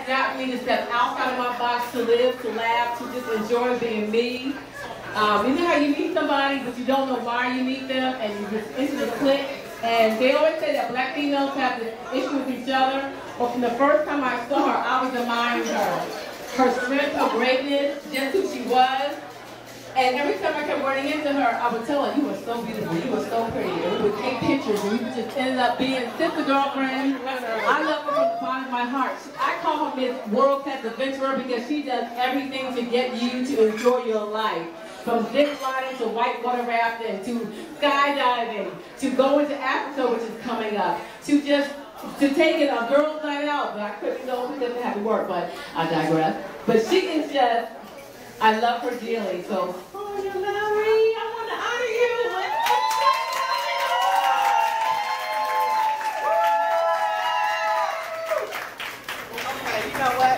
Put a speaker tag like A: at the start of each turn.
A: not me to step outside of my box, to live, to laugh, to just enjoy being me. You know how you meet somebody, but you don't know why you meet them, and you just instantly click. And they always say that black females have this issue with each other. But from the first time I saw her, I was admiring her. Her strength, her greatness, just who she was. And every time I kept running into her, I would tell her, you were so beautiful, you were so pretty. And we would take pictures, and we just ended up being sister girlfriends. I love her from the bottom of my heart. I call her Miss World Class Adventurer because she does everything to get you to enjoy your life. From zip lining to whitewater rafting to skydiving to going to Africa, which is coming up, to just to take it a girls' night out. But I couldn't go because I had to work, but I digress. But she is just, I love her dearly. So, oh, you're Larry, I want to honor you.
B: Okay, you know what?